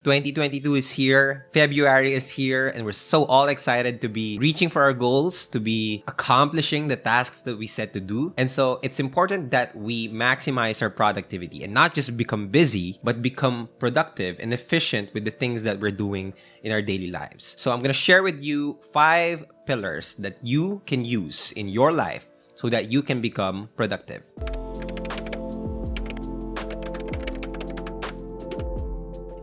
2022 is here, February is here, and we're so all excited to be reaching for our goals, to be accomplishing the tasks that we set to do. And so it's important that we maximize our productivity and not just become busy, but become productive and efficient with the things that we're doing in our daily lives. So I'm going to share with you 5 pillars that you can use in your life so that you can become productive.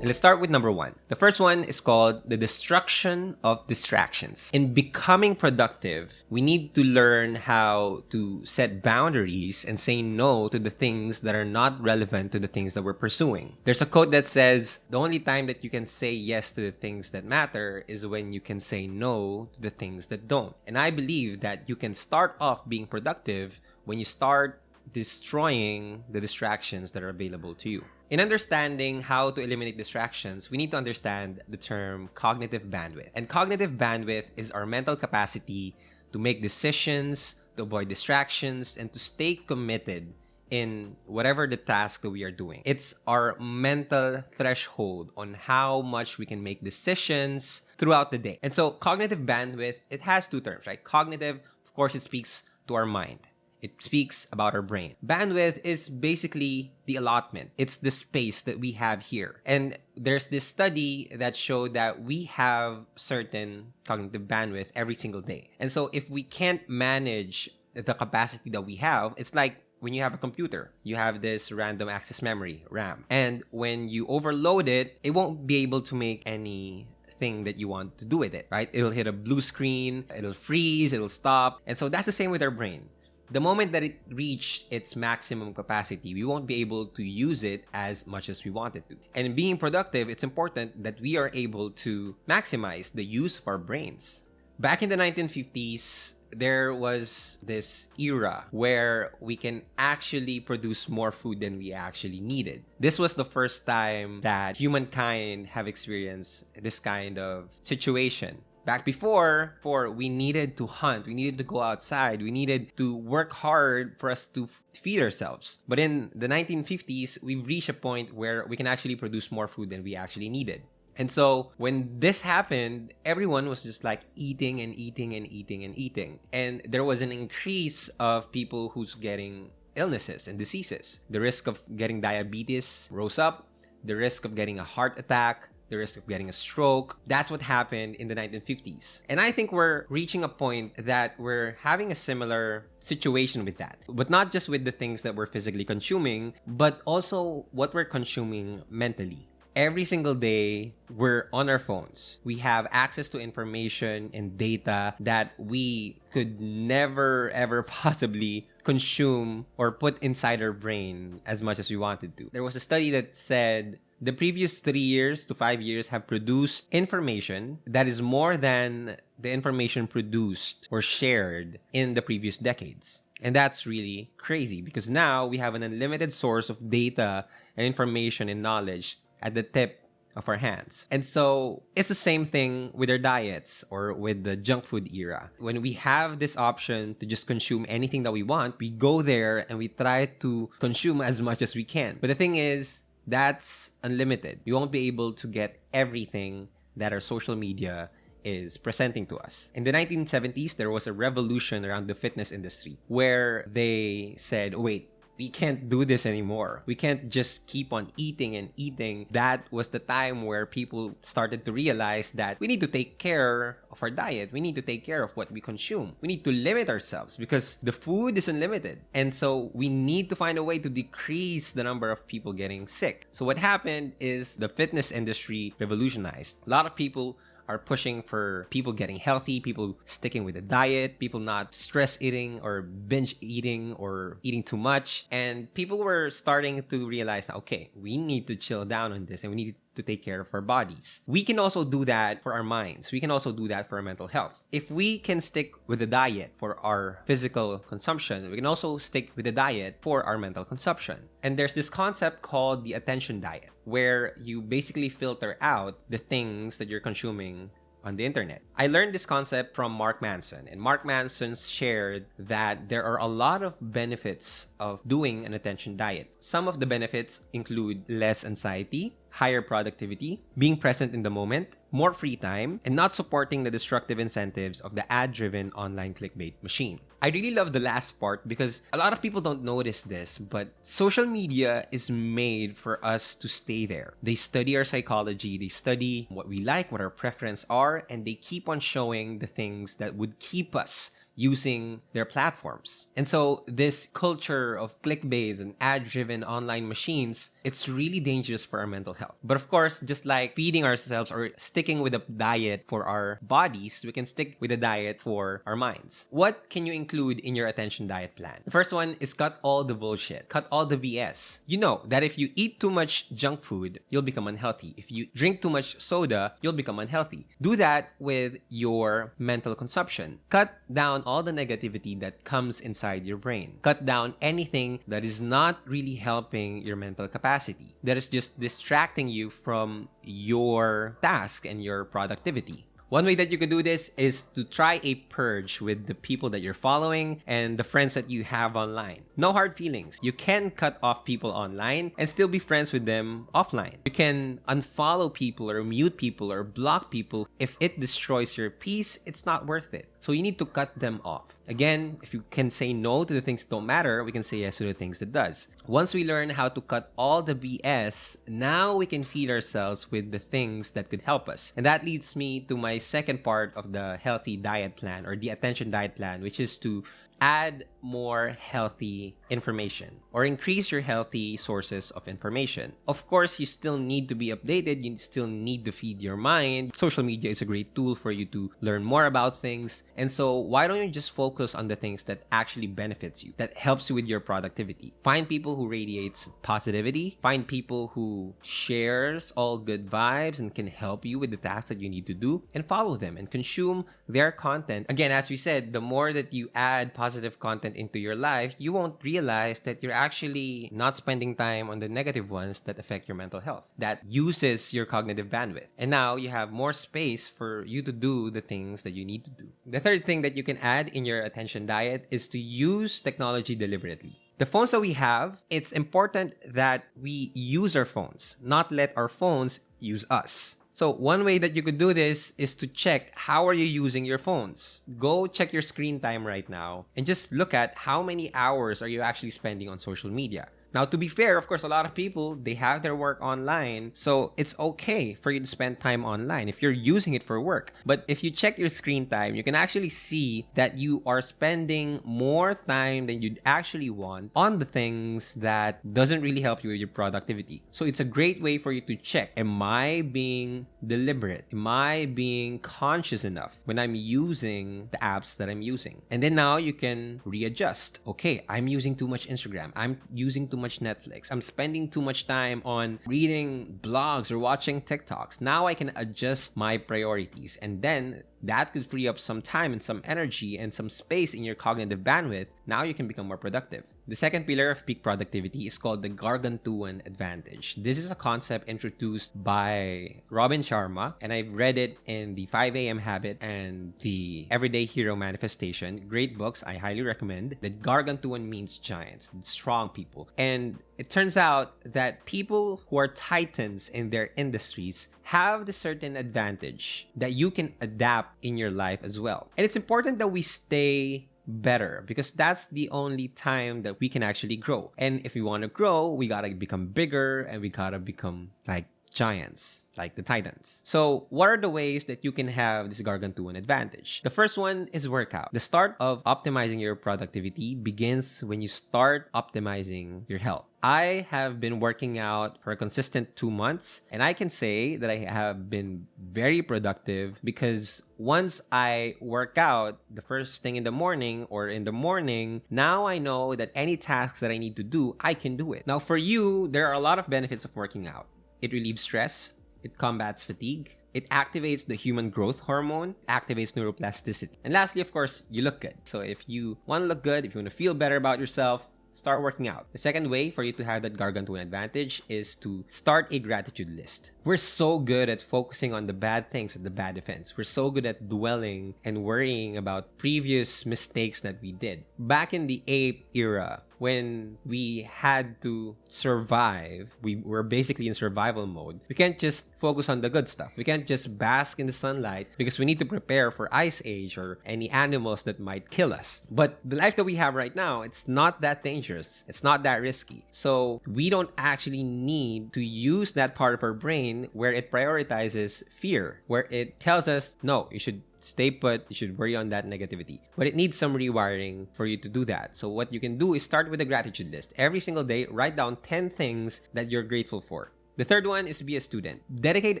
Let's start with number 1. The first one is called the destruction of distractions. In becoming productive, we need to learn how to set boundaries and say no to the things that are not relevant to the things that we're pursuing. There's a quote that says, the only time that you can say yes to the things that matter is when you can say no to the things that don't. And I believe that you can start off being productive when you start destroying the distractions that are available to you. In understanding how to eliminate distractions, we need to understand the term cognitive bandwidth. And cognitive bandwidth is our mental capacity to make decisions, to avoid distractions, and to stay committed in whatever the task that we are doing. It's our mental threshold on how much we can make decisions throughout the day. And so cognitive bandwidth, it has 2 terms, right? Cognitive, of course, it speaks to our mind. It speaks about our brain. Bandwidth is basically the allotment. It's the space that we have here. And there's this study that showed that we have certain cognitive bandwidth every single day. And so if we can't manage the capacity that we have, it's like when you have a computer, you have this random access memory, RAM. And when you overload it, it won't be able to make any thing that you want to do with it, right? It'll hit a blue screen, it'll freeze, it'll stop. And so that's the same with our brain. The moment that it reached its maximum capacity, we won't be able to use it as much as we wanted to. And in being productive, it's important that we are able to maximize the use of our brains. Back in the 1950s, there was this era where we can actually produce more food than we actually needed. This was the first time that humankind have experienced this kind of situation. Back before, we needed to hunt, we needed to go outside, we needed to work hard for us to feed ourselves. But in the 1950s, we've reached a point where we can actually produce more food than we actually needed. And so when this happened, everyone was just like eating and eating and eating and eating. And there was an increase of people who's getting illnesses and diseases. The risk of getting diabetes rose up, the risk of getting a heart attack, the risk of getting a stroke. That's what happened in the 1950s. And I think we're reaching a point that we're having a similar situation with that. But not just with the things that we're physically consuming, but also what we're consuming mentally. Every single day, we're on our phones. We have access to information and data that we could never, ever possibly consume or put inside our brain as much as we wanted to. There was a study that said the previous 3 years to 5 years have produced information that is more than the information produced or shared in the previous decades. And that's really crazy because now we have an unlimited source of data and information and knowledge at the tip of our hands. And so it's the same thing with our diets or with the junk food era. When we have this option to just consume anything that we want, we go there and we try to consume as much as we can. But the thing is, that's unlimited. We won't be able to get everything that our social media is presenting to us. In the 1970s, there was a revolution around the fitness industry where they said, wait, we can't do this anymore. We can't just keep on eating and eating. That was the time where people started to realize that we need to take care of our diet. We need to take care of what we consume. We need to limit ourselves because the food is unlimited. And so we need to find a way to decrease the number of people getting sick. So what happened is the fitness industry revolutionized. A lot of people are pushing for people getting healthy, people sticking with a diet, people not stress eating or binge eating or eating too much. And people were starting to realize, okay, we need to chill down on this and we need to take care of our bodies. We can also do that for our minds. We can also do that for our mental health. If we can stick with a diet for our physical consumption, we can also stick with a diet for our mental consumption. And there's this concept called the attention diet, where you basically filter out the things that you're consuming on the internet. I learned this concept from Mark Manson, and Mark Manson shared that there are a lot of benefits of doing an attention diet. Some of the benefits include less anxiety, higher productivity, being present in the moment, more free time, and not supporting the destructive incentives of the ad-driven online clickbait machine. I really love the last part because a lot of people don't notice this, but social media is made for us to stay there. They study our psychology, they study what we like, what our preferences are, and they keep on showing the things that would keep us using their platforms. And so this culture of clickbaits and ad-driven online machines, it's really dangerous for our mental health. But of course, just like feeding ourselves or sticking with a diet for our bodies, we can stick with a diet for our minds. What can you include in your attention diet plan? The first one is cut all the bullshit. Cut all the BS. You know that if you eat too much junk food, you'll become unhealthy. If you drink too much soda, you'll become unhealthy. Do that with your mental consumption. Cut down all the negativity that comes inside your brain. Cut down anything that is not really helping your mental capacity, that is just distracting you from your task and your productivity. One way that you could do this is to try a purge with the people that you're following and the friends that you have online. No hard feelings. You can cut off people online and still be friends with them offline. You can unfollow people or mute people or block people. If it destroys your peace, it's not worth it. So you need to cut them off. Again, if you can say no to the things that don't matter, we can say yes to the things that does. Once we learn how to cut all the BS, now we can feed ourselves with the things that could help us. And that leads me to my second part of the healthy diet plan or the attention diet plan, which is to add more healthy information or increase your healthy sources of information. Of course, you still need to be updated. You still need to feed your mind. Social media is a great tool for you to learn more about things. And so why don't you just focus on the things that actually benefits you, that helps you with your productivity? Find people who radiates positivity. Find people who shares all good vibes and can help you with the tasks that you need to do, and follow them and consume their content. Again, as we said, the more that you add positive content into your life, you won't realize that you're actually not spending time on the negative ones that affect your mental health, that uses your cognitive bandwidth. And now you have more space for you to do the things that you need to do. The third thing that you can add in your attention diet is to use technology deliberately. The phones that we have, it's important that we use our phones, not let our phones use us. So one way that you could do this is to check how are you using your phones. Go check your screen time right now and just look at how many hours are you actually spending on social media. Now, to be fair, of course, a lot of people, they have their work online, so it's okay for you to spend time online if you're using it for work. But if you check your screen time, you can actually see that you are spending more time than you'd actually want on the things that doesn't really help you with your productivity. So it's a great way for you to check, am I being deliberate? Am I being conscious enough when I'm using the apps that I'm using? And then now you can readjust. Okay, I'm using too much Instagram. I'm using too much Netflix. I'm spending too much time on reading blogs or watching TikToks. Now I can adjust my priorities, and then that could free up some time and some energy and some space in your cognitive bandwidth. Now you can become more productive. The second pillar of peak productivity is called the Gargantuan advantage. This is a concept introduced by Robin Sharma, and I've read it in the 5 a.m. Habit and the Everyday Hero Manifestation. Great books, I highly recommend. The Gargantuan means giants, strong people. And it turns out that people who are titans in their industries have the certain advantage that you can adapt in your life as well. And it's important that we stay better because that's the only time that we can actually grow. And if we want to grow, we gotta become bigger and we gotta become like giants, like the titans. So what are the ways that you can have this gargantuan advantage? The first one is workout. The start of optimizing your productivity begins when you start optimizing your health. I have been working out for a consistent 2 months, and I can say that I have been very productive because once I work out the first thing in the morning or in the morning, now I know that any tasks that I need to do, I can do it. Now for you, there are a lot of benefits of working out. It relieves stress, it combats fatigue, it activates the human growth hormone, activates neuroplasticity. And lastly, of course, you look good. So if you want to look good, if you want to feel better about yourself, start working out. The second way for you to have that gargantuan advantage is to start a gratitude list. We're so good at focusing on the bad things and the bad events. We're so good at dwelling and worrying about previous mistakes that we did. Back in the ape era, when we had to survive, we were basically in survival mode. We can't just focus on the good stuff. We can't just bask in the sunlight because we need to prepare for ice age or any animals that might kill us. But the life that we have right now, it's not that dangerous. It's not that risky. So we don't actually need to use that part of our brain where it prioritizes fear, where it tells us, no, you should stay put, you should worry on that negativity. But it needs some rewiring for you to do that. So what you can do is start with a gratitude list. Every single day, write down 10 things that you're grateful for. The third one is to be a student. Dedicate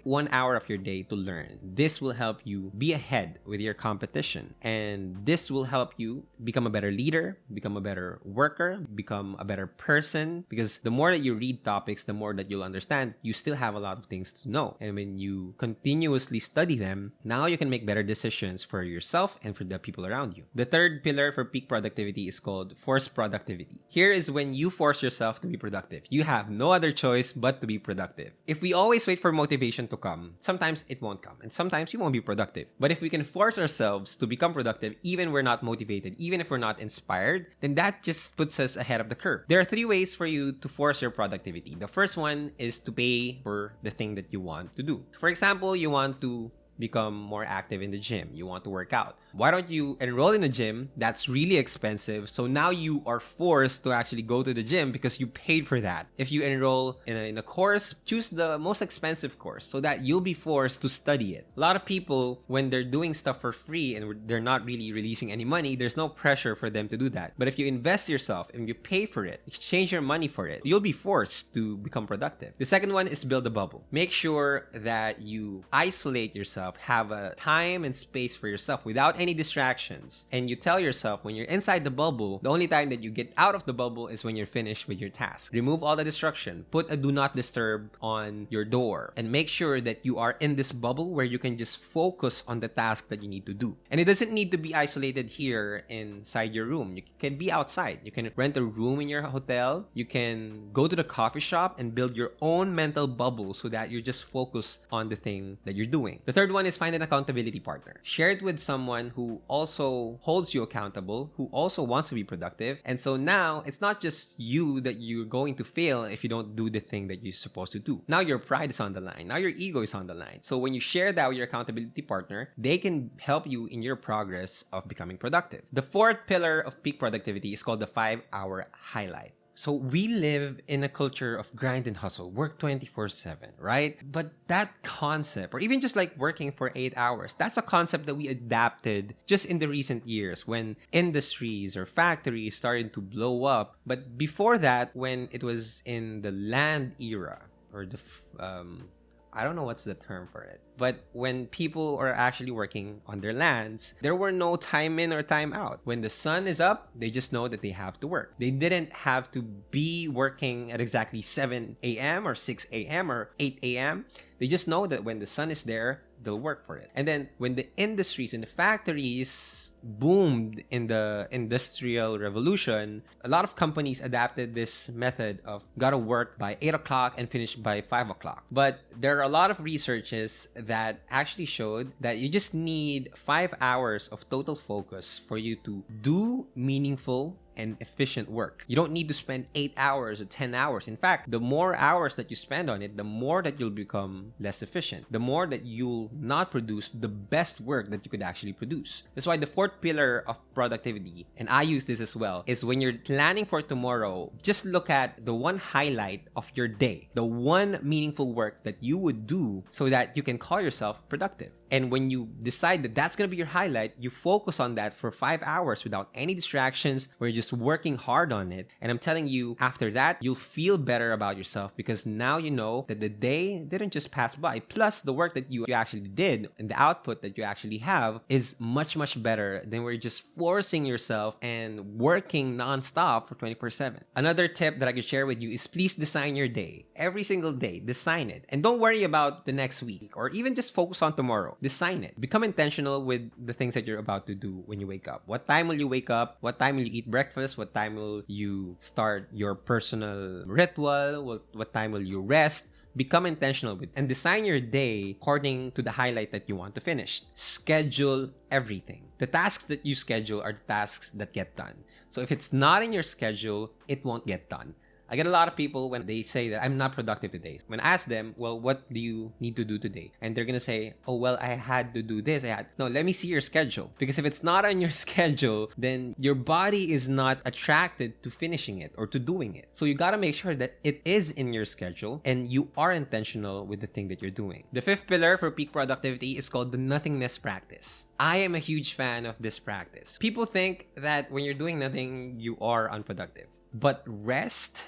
1 hour of your day to learn. This will help you be ahead with your competition. And this will help you become a better leader, become a better worker, become a better person. Because the more that you read topics, the more that you'll understand, you still have a lot of things to know. And when you continuously study them, now you can make better decisions for yourself and for the people around you. The third pillar for peak productivity is called forced productivity. Here is when you force yourself to be productive. You have no other choice but to be productive. If we always wait for motivation to come, sometimes it won't come and sometimes you won't be productive. But if we can force ourselves to become productive, even we're not motivated, even if we're not inspired, then that just puts us ahead of the curve. There are 3 ways for you to force your productivity. The first one is to pay for the thing that you want to do. For example, you want to become more active in the gym. You want to work out. Why don't you enroll in a gym that's really expensive? So now you are forced to actually go to the gym because you paid for that. If you enroll in a course, choose the most expensive course so that you'll be forced to study it. A lot of people, when they're doing stuff for free and they're not really releasing any money, there's no pressure for them to do that. But if you invest yourself and you pay for it, exchange your money for it, you'll be forced to become productive. The second one is build a bubble. Make sure that you isolate yourself, have a time and space for yourself without any distractions. And you tell yourself when you're inside the bubble, the only time that you get out of the bubble is when you're finished with your task. Remove all the distraction. Put a do not disturb on your door and make sure that you are in this bubble where you can just focus on the task that you need to do. And it doesn't need to be isolated here inside your room. You can be outside. You can rent a room in your hotel. You can go to the coffee shop and build your own mental bubble so that you just focus on the thing that you're doing. The third one is find an accountability partner. Share it with someone who also holds you accountable, who also wants to be productive. And so now it's not just you that you're going to fail if you don't do the thing that you're supposed to do. Now your pride is on the line. Now your ego is on the line. So when you share that with your accountability partner, they can help you in your progress of becoming productive. The fourth pillar of peak productivity is called the 5-hour highlight. So we live in a culture of grind and hustle, work 24/7, right? But that concept, or even just like working for 8 hours, that's a concept that we adapted just in the recent years when industries or factories started to blow up. But before that, when it was in the land era, or the I don't know what's the term for it. But when people are actually working on their lands, there were no time in or time out. When the sun is up, they just know that they have to work. They didn't have to be working at exactly 7 a.m. or 6 a.m. or 8 a.m. They just know that when the sun is there, they'll work for it. And then when the industries and the factories boomed in the industrial revolution, a lot of companies adapted this method of gotta work by 8 o'clock and finish by 5 o'clock. But there are a lot of researches that actually showed that you just need 5 hours of total focus for you to do meaningful and efficient work. You don't need to spend 8 hours or 10 hours. In fact, the more hours that you spend on it, the more that you'll become less efficient. The more that you'll not produce the best work that you could actually produce. That's why the fourth pillar of productivity, and I use this as well, is when you're planning for tomorrow, just look at the one highlight of your day, the one meaningful work that you would do so that you can call yourself productive. And when you decide that that's going to be your highlight, you focus on that for 5 hours without any distractions, where you're just working hard on it. And I'm telling you, after that, you'll feel better about yourself because now you know that the day didn't just pass by. Plus, the work that you actually did and the output that you actually have is much, much better than where you're just forcing yourself and working nonstop for 24/7. Another tip that I could share with you is please design your day. Every single day, design it. And don't worry about the next week or even just focus on tomorrow. Design it. Become intentional with the things that you're about to do when you wake up. What time will you wake up? What time will you eat breakfast? What time will you start your personal ritual? What time will you rest? Become intentional with and design your day according to the highlight that you want to finish. Schedule everything. The tasks that you schedule are the tasks that get done. So if it's not in your schedule, it won't get done. I get a lot of people when they say that I'm not productive today. When I ask them, well, what do you need to do today? And they're going to say, oh, well, I had to do this. No, let me see your schedule. Because if it's not on your schedule, then your body is not attracted to finishing it or to doing it. So you got to make sure that it is in your schedule and you are intentional with the thing that you're doing. The fifth pillar for peak productivity is called the Nothingness Practice. I am a huge fan of this practice. People think that when you're doing nothing, you are unproductive. But rest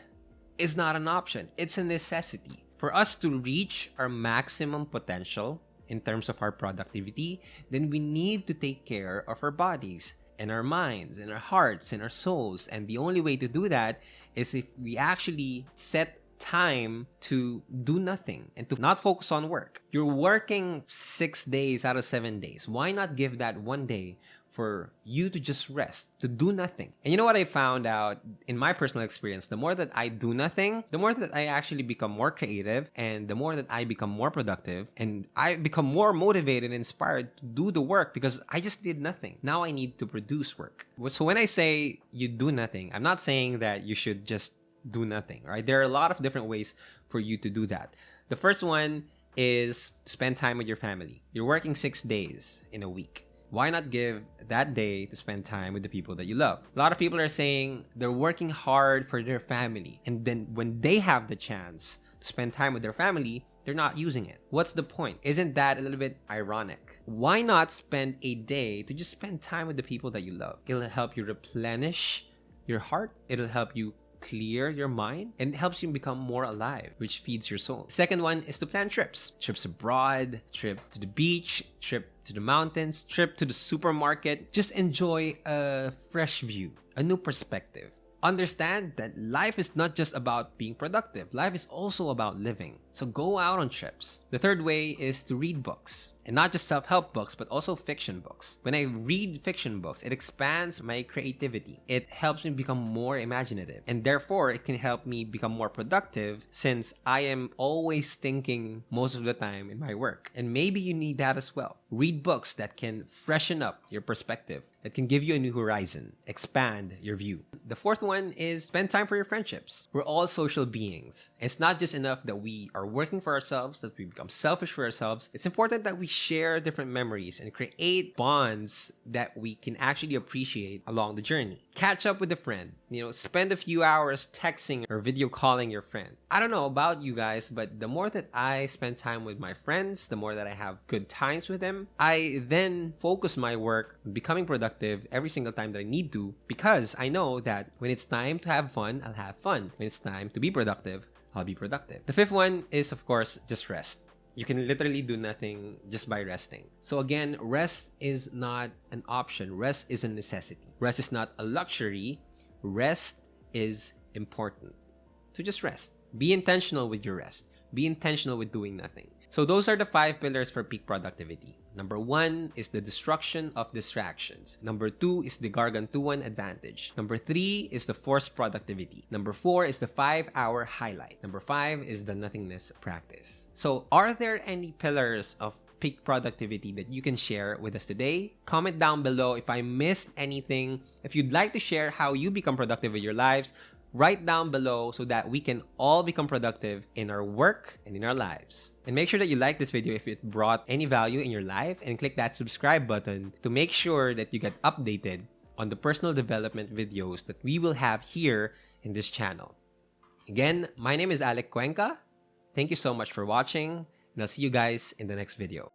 is not an option. It's a necessity. For us to reach our maximum potential in terms of our productivity, then we need to take care of our bodies and our minds and our hearts and our souls. And the only way to do that is if we actually set time to do nothing and to not focus on work. You're working 6 days out of 7 days. Why not give that one day for you to just rest, to do nothing? And you know what I found out in my personal experience? The more that I do nothing, the more that I actually become more creative, and the more that I become more productive, and I become more motivated and inspired to do the work because I just did nothing. Now I need to produce work. So when I say you do nothing, I'm not saying that you should just do nothing, right? There are a lot of different ways for you to do that. The first one is spend time with your family. You're working 6 days in a week. Why not give that day to spend time with the people that you love? A lot of people are saying they're working hard for their family, and then when they have the chance to spend time with their family, they're not using it. What's the point? Isn't that a little bit ironic? Why not spend a day to just spend time with the people that you love? It'll help you replenish your heart. It'll help you clear your mind, and it helps you become more alive, which feeds your soul. Second one is to plan trips. Trips abroad, trip to the beach, trip to the mountains, trip to the supermarket. Just enjoy a fresh view, a new perspective. Understand that life is not just about being productive. Life is also about living. So go out on trips. The third way is to read books. And not just self-help books, but also fiction books. When I read fiction books, it expands my creativity. It helps me become more imaginative. And therefore, it can help me become more productive since I am always thinking most of the time in my work. And maybe you need that as well. Read books that can freshen up your perspective, that can give you a new horizon, expand your view. The fourth one is spend time for your friendships. We're all social beings. It's not just enough that we are working for ourselves, that we become selfish for ourselves. It's important that we share different memories and create bonds that we can actually appreciate along the journey. Catch up with a friend. Spend a few hours texting or video calling your friend. I don't know about you guys, but the more that I spend time with my friends, the more that I have good times with them, I then focus my work on becoming productive every single time that I need to, because I know that when it's time to have fun, I'll have fun. When it's time to be productive, I'll be productive. The fifth one is, of course, just rest. You can literally do nothing just by resting. So again, rest is not an option. Rest is a necessity. Rest is not a luxury. Rest is important. So just rest. Be intentional with your rest. Be intentional with doing nothing. So those are the 5 pillars for peak productivity. Number 1 is the destruction of distractions. Number 2 is the gargantuan advantage. Number 3 is the forced productivity. Number 4 is the 5-hour highlight. Number 5 is the nothingness practice. So are there any pillars of peak productivity that you can share with us today? Comment down below if I missed anything. If you'd like to share how you become productive in your lives, write down below so that we can all become productive in our work and in our lives. And make sure that you like this video if it brought any value in your life, and click that subscribe button to make sure that you get updated on the personal development videos that we will have here in this channel. Again, my name is Alec Cuenca. Thank you so much for watching, and I'll see you guys in the next video.